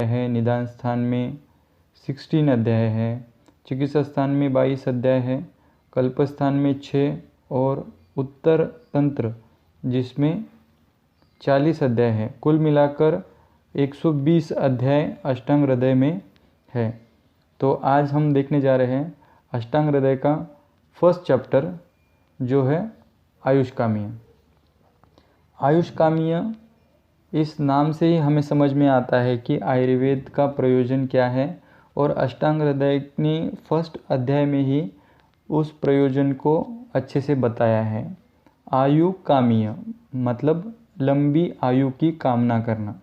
है। निदान स्थान में 16 अध्याय है। चिकित्सा स्थान में 22 अध्याय है। कल्प स्थान में 6 और उत्तर तंत्र जिसमें 40 अध्याय है। कुल मिलाकर 120 अध्याय अष्टांग हृदय में है। तो आज हम देखने जा रहे हैं अष्टांग हृदय का फर्स्ट चैप्टर जो है आयुष्कामीय। आयुष्कामीय इस नाम से ही हमें समझ में आता है कि आयुर्वेद का प्रयोजन क्या है, और अष्टांग हृदय ने फर्स्ट अध्याय में ही उस प्रयोजन को अच्छे से बताया है। आयु कामीय मतलब लंबी आयु की कामना करना।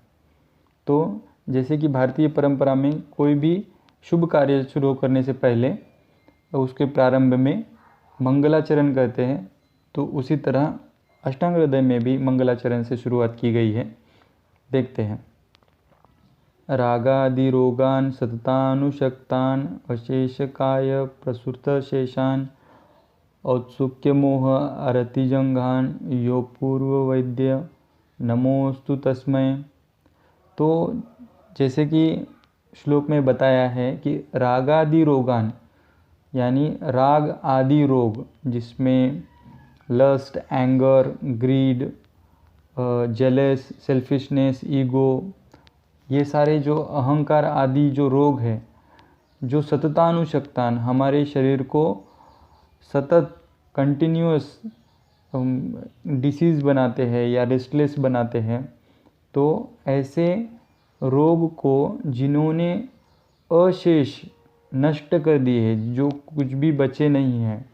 तो जैसे कि भारतीय परंपरा में कोई भी शुभ कार्य शुरू करने से पहले उसके प्रारंभ में मंगलाचरण करते हैं, तो उसी तरह अष्टांग हृदय में भी मंगलाचरण से शुरुआत की गई है। देखते हैं। रागादि रोगान सततानुशक्तान अशेषकाय प्रसुत शेषान औत्सुक्य मोह अरतिजंघान यो पूर्व वैद्य नमोस्तु तस्मै। तो जैसे कि श्लोक में बताया है कि रागादि रोगान यानी राग आदि रोग जिसमें lust, anger, greed, jealous, selfishness, ego, ये सारे जो अहंकार आदि जो रोग है, जो सततानुशक्तान हमारे शरीर को सतत कंटिन्यूअस डिसीज़ बनाते हैं या रेस्टलेस बनाते हैं, तो ऐसे रोग को जिन्होंने अशेष नष्ट कर दिए हैं, जो कुछ भी बचे नहीं हैं,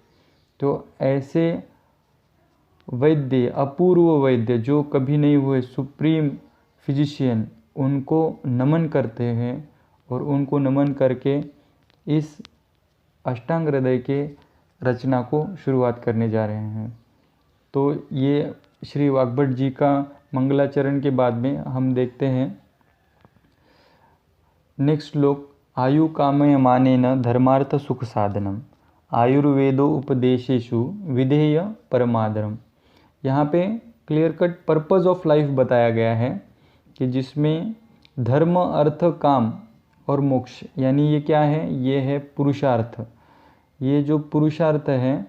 तो ऐसे वैद्य, अपूर्व वैद्य जो कभी नहीं हुए सुप्रीम फिजिशियन, उनको नमन करते हैं और उनको नमन करके इस अष्टांग हृदय के रचना को शुरुआत करने जा रहे हैं। तो ये श्री वाग्भट जी का मंगलाचरण के बाद में हम देखते हैं नेक्स्ट श्लोक। आयु कामयमानेन धर्मार्थ सुख साधनम आयुर्वेदो उपदेशेषु विधेय परमादरम। यहाँ पे clear cut purpose of life बताया गया है कि जिसमें धर्म, अर्थ, काम और मोक्ष, यानी ये क्या है, ये है पुरुषार्थ। ये जो पुरुषार्थ है,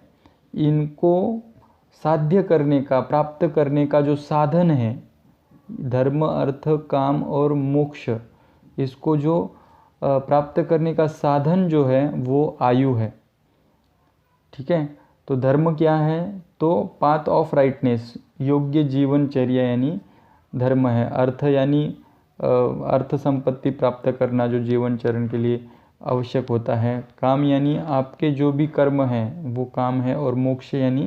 इनको साध्य करने का, प्राप्त करने का जो साधन है, धर्म, अर्थ, काम और मोक्ष, इसको जो प्राप्त करने का साधन जो है वो आयु है। ठीक है। तो धर्म क्या है, तो पाथ ऑफ राइटनेस, योग्य जीवनचर्या यानी धर्म है। अर्थ यानी अर्थ संपत्ति प्राप्त करना जो जीवन चरण के लिए आवश्यक होता है। काम यानी आपके जो भी कर्म हैं वो काम है, और मोक्ष यानी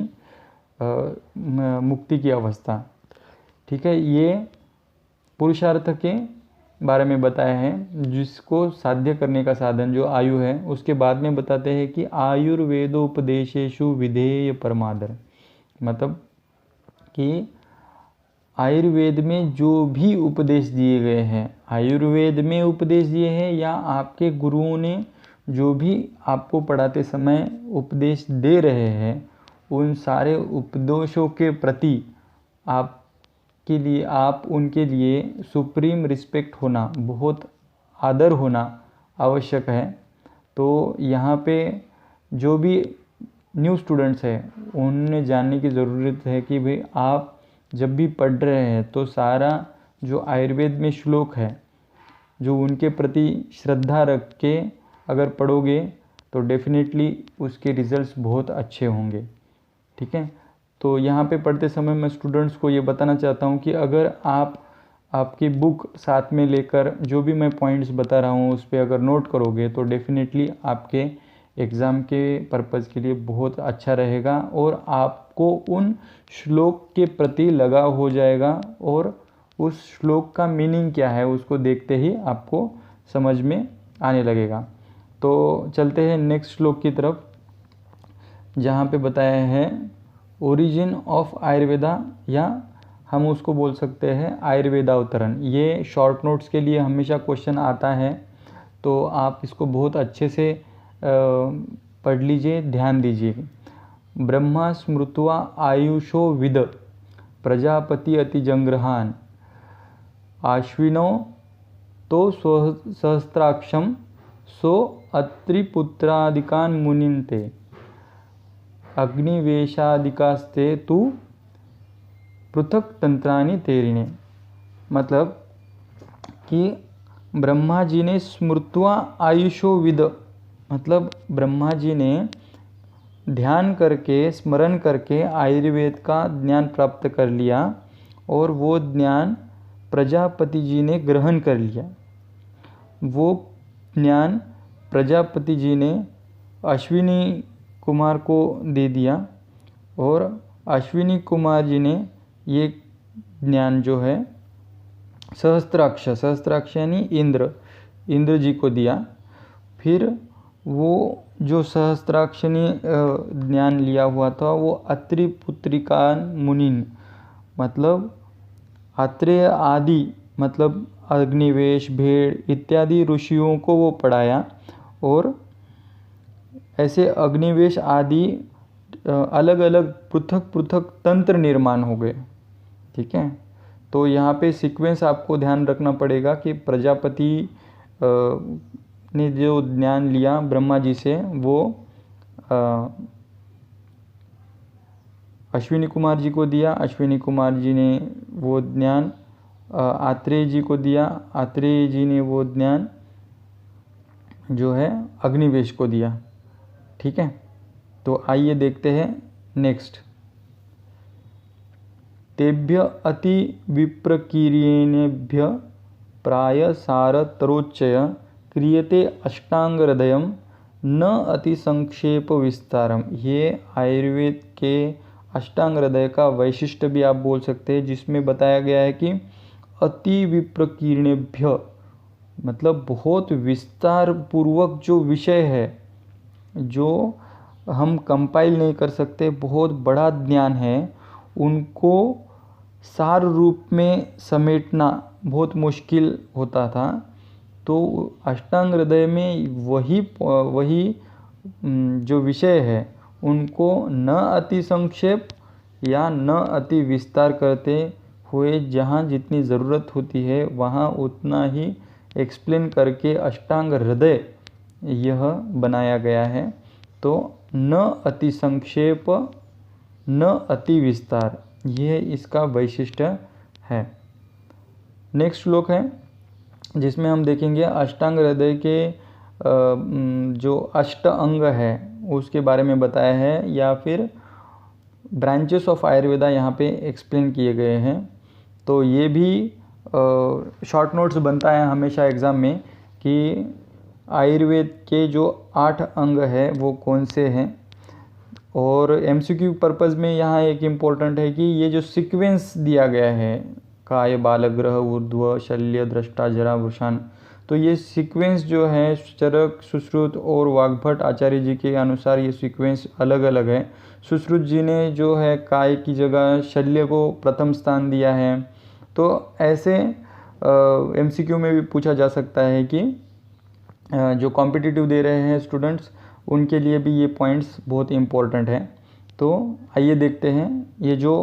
मुक्ति की अवस्था। ठीक है। ये पुरुषार्थ के बारे में बताया है, जिसको साध्य करने का साधन जो आयु है। उसके बाद में बताते हैं कि आयुर्वेदोपदेशेषु विधेय परमादर, मतलब कि आयुर्वेद में जो भी उपदेश दिए गए हैं, आयुर्वेद में उपदेश दिए हैं या आपके गुरुओं ने जो भी आपको पढ़ाते समय उपदेश दे रहे हैं, उन सारे उपदेशों के प्रति आपके लिए, आप उनके लिए सुप्रीम रिस्पेक्ट होना, बहुत आदर होना आवश्यक है। तो यहाँ पे जो भी न्यू स्टूडेंट्स हैं, उन्हें जानने की ज़रूरत है कि भाई आप जब भी पढ़ रहे हैं तो सारा जो आयुर्वेद में श्लोक है, जो उनके प्रति श्रद्धा रख के अगर पढ़ोगे तो डेफिनेटली उसके रिज़ल्ट्स बहुत अच्छे होंगे। ठीक है। तो यहाँ पे पढ़ते समय मैं स्टूडेंट्स को ये बताना चाहता हूँ कि अगर आप आपकी बुक साथ में लेकर जो भी मैं पॉइंट्स बता रहा हूँ उस पर अगर नोट करोगे तो डेफिनेटली आपके एग्ज़ाम के पर्पज़ के लिए बहुत अच्छा रहेगा, और आपको उन श्लोक के प्रति लगाव हो जाएगा, और उस श्लोक का मीनिंग क्या है उसको देखते ही आपको समझ में आने लगेगा। तो चलते हैं नेक्स्ट श्लोक की तरफ, जहाँ पे बताया है ओरिजिन ऑफ आयुर्वेदा, या हम उसको बोल सकते हैं आयुर्वेदावतरण। ये शॉर्ट नोट्स के लिए हमेशा क्वेश्चन आता है, तो आप इसको बहुत अच्छे से पढ़ लीजिए, ध्यान दीजिए। ब्रह्मा स्मृत्वा आयुषो विद प्रजापति अतिजंग्रहान आश्विनो तो सहस्त्राक्षम सो अत्रिपुत्रादिकान मुनिन्ते अग्निवेशादिकास्ते तु पृथक तंत्रानि तेरिणे। मतलब कि ब्रह्मा जी ने स्मृत्वा आयुषो विद, मतलब ब्रह्मा जी ने ध्यान करके स्मरण करके आयुर्वेद का ज्ञान प्राप्त कर लिया और वो ज्ञान प्रजापति जी ने ग्रहण कर लिया। वो ज्ञान प्रजापति जी ने अश्विनी कुमार को दे दिया और अश्विनी कुमार जी ने ये ज्ञान जो है सहस्त्राक्ष यानी इंद्र जी को दिया। फिर वो जो सहस्त्राक्षनी ज्ञान लिया हुआ था वो अत्रि पुत्रिकान मुनिन, मतलब अत्रेय आदि मतलब अग्निवेश भेड़ इत्यादि ऋषियों को वो पढ़ाया और ऐसे अग्निवेश आदि अलग अलग पृथक पृथक तंत्र निर्माण हो गए। ठीक है, तो यहाँ पे सीक्वेंस आपको ध्यान रखना पड़ेगा कि प्रजापति ने जो ज्ञान लिया ब्रह्मा जी से वो अश्विनी कुमार जी को दिया, अश्विनी कुमार जी ने वो ज्ञान आत्रेय जी को दिया, आत्रेय जी ने वो ज्ञान जो है अग्निवेश को दिया। ठीक है, तो आइए देखते हैं नेक्स्ट। तेभ्य अति विप्रकीर्येनेभ्य प्राय सारतरोच्चय क्रियते अष्टांग हृदयम न अति संक्षेप विस्तारम। ये आयुर्वेद के अष्टांग हृदय का वैशिष्ट्य भी आप बोल सकते हैं, जिसमें बताया गया है कि अति विप्रकीर्णेभ्य मतलब बहुत विस्तार पूर्वक जो विषय है जो हम कंपाइल नहीं कर सकते, बहुत बड़ा ज्ञान है, उनको सार रूप में समेटना बहुत मुश्किल होता था। तो अष्टांग हृदय में वही जो विषय है उनको न अति संक्षेप या न अति विस्तार करते हुए जहाँ जितनी ज़रूरत होती है वहाँ उतना ही एक्सप्लेन करके अष्टांग हृदय यह बनाया गया है। तो न अति संक्षेप न अति विस्तार, यह इसका वैशिष्ट्य है। नेक्स्ट श्लोक है जिसमें हम देखेंगे अष्टांग हृदय के जो अष्ट अंग है उसके बारे में बताया है, या फिर ब्रांचेस ऑफ आयुर्वेदा यहाँ पे एक्सप्लेन किए गए हैं। तो ये भी शॉर्ट नोट्स बनता है हमेशा एग्ज़ाम में कि आयुर्वेद के जो 8 अंग है वो कौन से हैं। और एमसीक्यू पर्पज़ में यहाँ एक इम्पोर्टेंट है कि ये जो सीक्वेंस दिया गया है काय बालग्रह ऊर्ध्व शल्य दृष्टा जरा वृषान, तो ये सीक्वेंस जो है चरक सुश्रुत और वाग्भट आचार्य जी के अनुसार ये सीक्वेंस अलग अलग है। सुश्रुत जी ने जो है काय की जगह शल्य को प्रथम स्थान दिया है। तो ऐसे एमसीक्यू में भी पूछा जा सकता है कि जो कॉम्पिटिटिव दे रहे हैं स्टूडेंट्स उनके लिए भी ये पॉइंट्स बहुत इम्पोर्टेंट हैं। तो आइए देखते हैं ये जो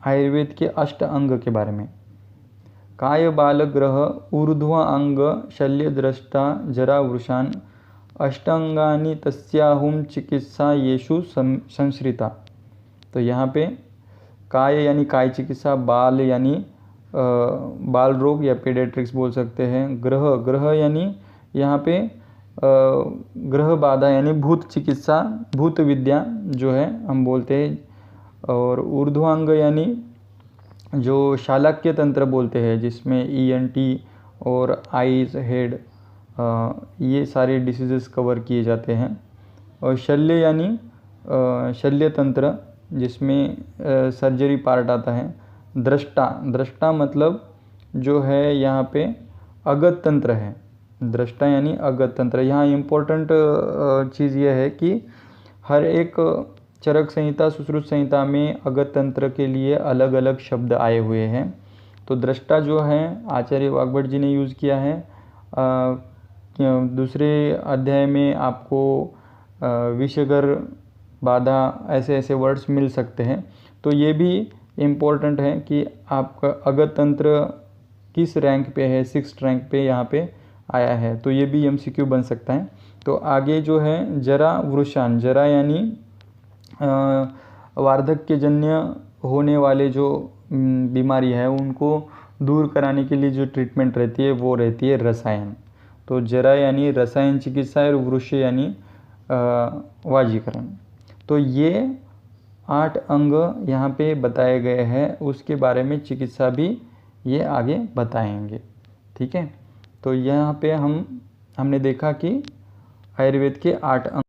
आयुर्वेद के अष्ट अंग के बारे में। काय बालग्रह ऊर्ध्व अंग शल्य दृष्टा जरा वृषान अष्टांगानि तस्याहुम चिकित्सा येषु संश्रिता। तो यहाँ पे काय यानी काय चिकित्सा, बाल यानी बाल रोग या पेडियाट्रिक्स बोल सकते हैं, ग्रह यानी यहाँ पे ग्रह बाधा यानी भूत चिकित्सा भूत विद्या जो है हम बोलते हैं, और ऊर्ध्वांग यानी जो शालाक्य तंत्र बोलते हैं जिसमें ENT और आईज हेड ये सारे डिसीज़ेस कवर किए जाते हैं। और शल्य यानी शल्य तंत्र जिसमें सर्जरी पार्ट आता है। दृष्टा मतलब जो है यहाँ पे अगत तंत्र है। दृष्टा यानी अगत तंत्र। यहाँ इम्पोर्टेंट चीज़ यह है कि हर एक चरक संहिता सुश्रुत संहिता में अगत तंत्र के लिए अलग अलग शब्द आए हुए हैं। तो दृष्टा जो है आचार्य वाग्भट जी ने यूज़ किया है। दूसरे अध्याय में आपको विषगर बाधा, ऐसे ऐसे वर्ड्स मिल सकते हैं। तो ये भी इम्पोर्टेंट है कि आपका अगतंत्र किस रैंक पे है, 6th रैंक पे यहाँ पे आया है, तो ये भी MCQ बन सकता है। तो आगे जो है जरा वृषाण, जरा यानी वार्धक्यजन्य होने वाले जो बीमारी है उनको दूर कराने के लिए जो ट्रीटमेंट रहती है वो रहती है रसायन। तो जरा यानी रसायन चिकित्सा और वृष यानी वाजीकरण। तो ये 8 अंग यहाँ पे बताए गए हैं, उसके बारे में चिकित्सा भी ये आगे बताएंगे। ठीक है, तो यहाँ पे हमने देखा कि आयुर्वेद के 8 अंग